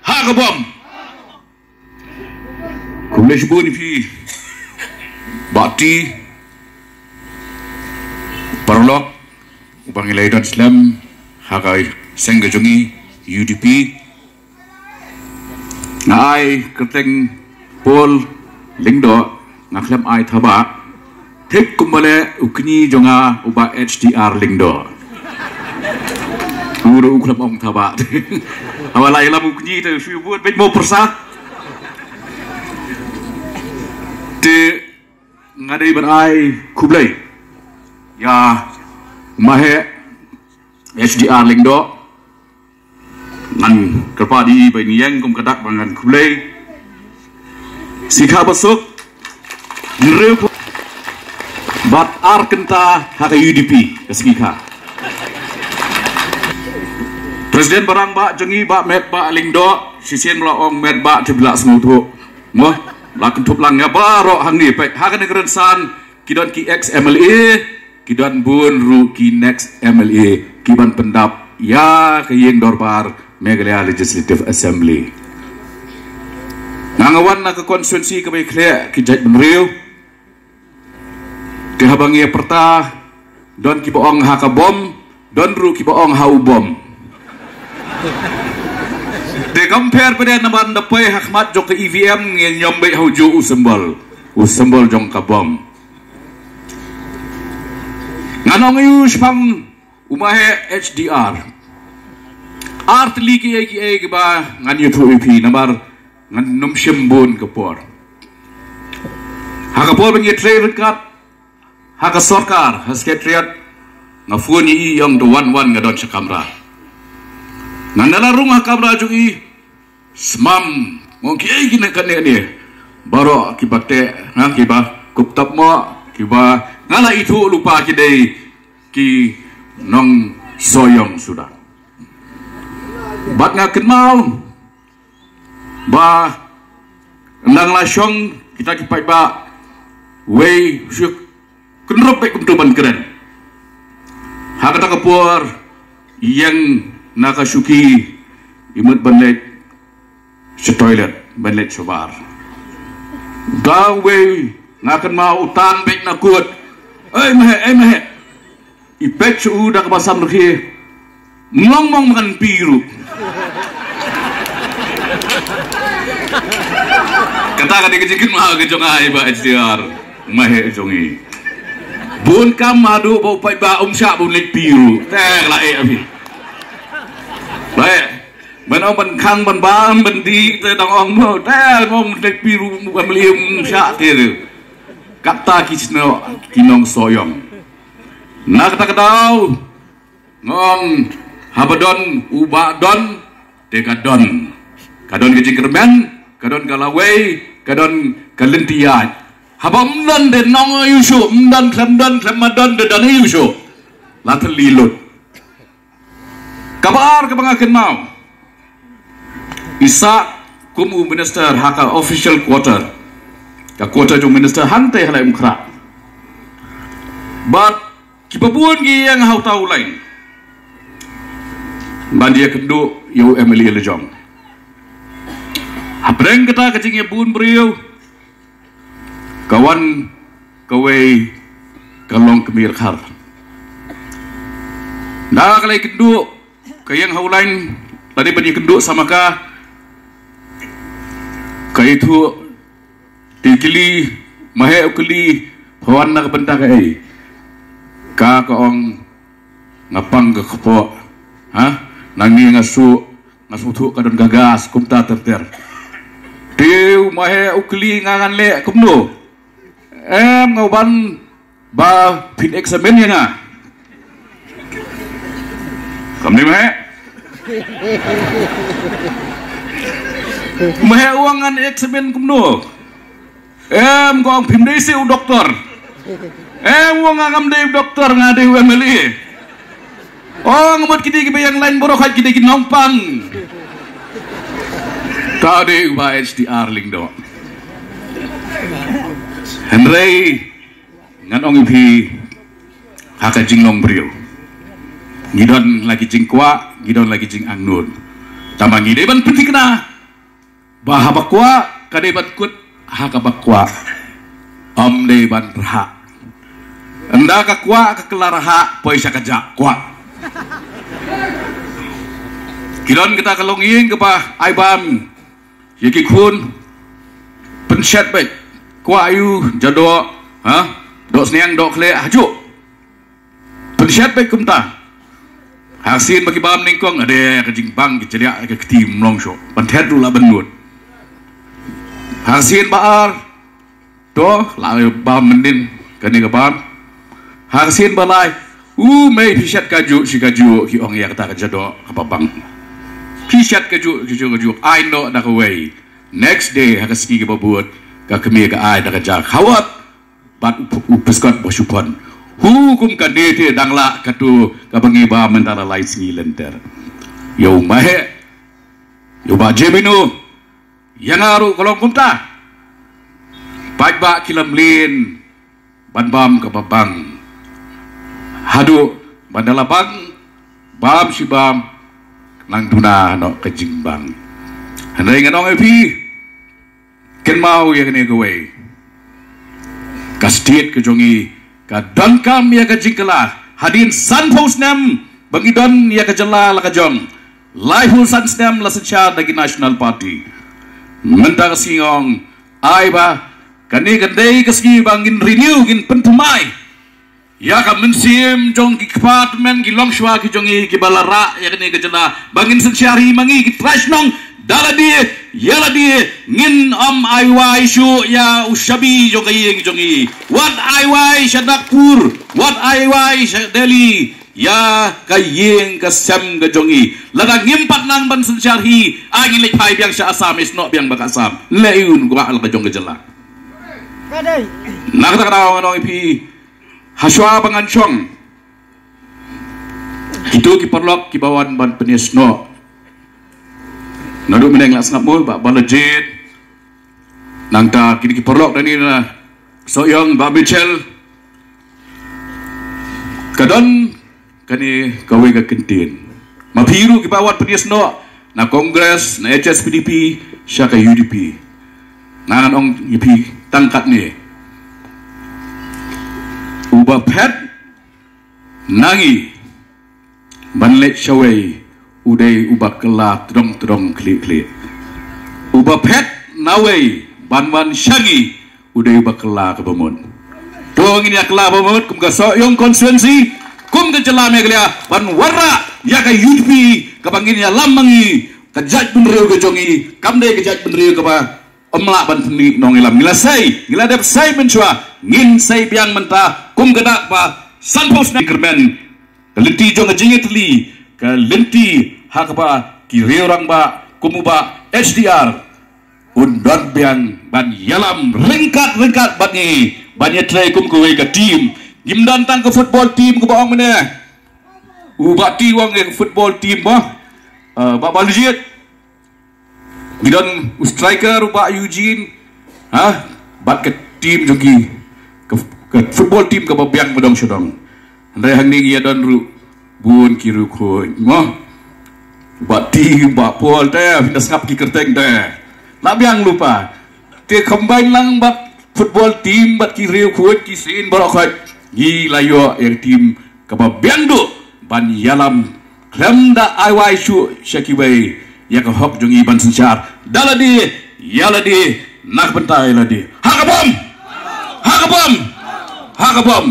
Hakabom. Kumlesh buni pi. Bakti. Parlok. Upang ilaidan Islam. Hakai Senggajungi UDP. Ngai kerteng Pol Lingdo ngaklem ai thaba. Thik kumbale ukni jonga uba HDR Lingdo. Uru uklam ong thaba. Awalai lam ukni te fiu buat bet mo persa. Te ngadai ban ai kublai. Ya mahe HDR Lingdo ngan kerpadi bai niang kum kadak bangan kublai. Sikha basuk nreu bat ar kenta haka UDP sikha. Presiden barang ba jengi ba met ba Lingdo sisien mula ong met ba tibla semutu. Moh la kentup lang ngaba ro hang ni pe haka negeren san kidon ki ex MLA kidon bun ru ki next MLA kiban pendap ya ke yeng dorbar Meghalaya Legislative Assembly. Nangawan na ke konstituensi ke Meghalaya ki jait benriu ke habangi perta don ki boong hakabom don ru ki boong haubom. De compare pada naman dapai hakmat jok ke EVM ngel nyombe hauju usembol jong kabom. Nganong yus pang umahe HDR. Art liki eki ba ngan yutu EP nabar ngan num shimbun kapor. Hakapor bengi trade kat haka sorkar hasketriat ngafuni yang the one ngadon sakamra. Nandala rumah kabra jui semam mungkin gini kan ni baru kibate nang kiba kuptap mo kiba ngala itu lupa kidai ki nong soyong sudah bat ngaken mau ba nang lasyong kita kipai ba wei syuk kenrop baik kumtuban keren hakata kapur yang nakasuki imut banlet sa toilet banlet sa bar gawe ngakan mau utang baik nakut mehe ipek sa uda kabasam naki ngomong makan piru kata kadikit mahal kejong ay ba HDR mehe jongi bun kam madu bau pai ba sya bulik piru teh lae abi baik, mana ban kang ban bam ban di te dang ong mo tel ngom tek piru belium syak te kata kisno kinong soyong nak kata kadau ngom habadon ubadon dekadon kadon kecing kerben kadon galawai kadon kalentiat habam don de nong yusu mdan klemmadon de dan yusu latel lilut kabar kebangakan mau isa kumu minister haka official quarter ka quarter jong minister hantai halai mukra but kipabuan gi yang hau tahu lain bandia kendu yu MLA lejong habreng kata kecingnya bun beriau kawan kawai kalong kemir khar dah kalai kendu kayang haulain tadi banyak kenduk sama ka kaitu tikili mahe ukli hawan nak benda kai ka kaong ngapang ke kepo ha nangi ngasu tu kadon gagas kumta terter tiu mahe ukli ngangan le kumno ngoban ba pin examen ya nga kami mahe uangan eksamen kumno gong pimdesi u doktor uang ngam deh doktor ngade UMLA ngamut kidi yang lain borok kidi nompang tadi ba HDR Lingdo Henry ngan ong ipi haka jinglong brio gidon lagi jing kwa gidon lagi jing angnun tamangi deban petikna bahabakwa kadebat kut hakabakwa deban raha anda kakwa kekelaraha poisa kajak kwa kilon kita kalonging kepa aibam yaki kun pencet baik kwa ayu jado dok seniang dok kle hajuk pencet baik kumta hasin bagi bam ningkong ada kejing bang keceria ke tim longsho pentet dulu lah benut hasin baar doh lalu bam mendin kani ke bam hasin balai mei pisat kaju si kaju ki ong ya kata jado apa bang pisat kaju I know dak away next day hakaski ke babut ka kemi ka ai dak jak khawat bat upeskot bosupon hukum kadete dangla katu kabangi ba mentara lai singi lenter yo mahe yo ba jeminu yang aru kolong kumta ba kilamlin banbam ka babang hadu bandala bam si bam nang tuna no kejimbang handai nganong epi ken mau ya kene gowe kastit ke jongi ka donkam ya ka jingkala hadin san posnam bagi don ya ka jala la ka jong laihul san snem la secha dagi national party mentang singong ai ba kani gandai kaski bangin renew gin pentumai ya ka mensim jong ki department ki longshwa ki jongi ki balara ya kani ka jala bangin sesyari mangi ki trashnong daladi yala di ngin aiwai shu ya ushabi jongi what aiwai shadakpur what aiwai delhi ya kayeng kasam ga jongi laga ngimpat nang ban sensyarhi agi lek pai biang sya asam isno biang bakasam leun gua al ka jong gejala nak tak tahu ngano ipi haswa bangancong itu ki perlok ki bawan ban penisno nadu meneng lah sengap mul bak balajit nang ta kini ki perlok dani na soyong bak Mitchell kadon kani kawe ka kentin mapiru ki bawan penisno na kongres na HSPDP syaka UDP nangan ong UP tangkat ni uba pet nangi banlet syawai udai uba kelak terong klik uba pet nawai ban syangi udai uba kelak kebamun dong ini kelak kebamun kum ka soyong konstituensi kum ka jelam ya kelia ban warra ya ka UDP kabangin ya lamangi kejat benriu ke jongi kamde kejat benriu ke ba omlak ban ni nongilam ngila dep sai mencua ngin sai biang mentah kum gedak pa sanpos na kerben kelenti jong jingit li kelenti hakba ki orang ba kumuba HDR undon biang ban yalam rengkat ban ni ban ye trai kum kuwe ka team gimdan tang ke football team ke baong mene ubati wang ke football team ba balijit Bidon striker rupa Eugene bat ke tim jogi ke football team ke babiang bedong sodong andai hangning ya don ru bun kiru ko mo bat tim bat pol teh pindas ngap ki kerteng teh nak biang lupa te combine lang bat football team bat kiru ko ki sin barokat gi layo yang tim ke babiang do ban yalam klemda aiwai shu shakibai ya ke hok jongi ban sensyar daladi yaladi nak bentai ladi hakabam hakabam hakabam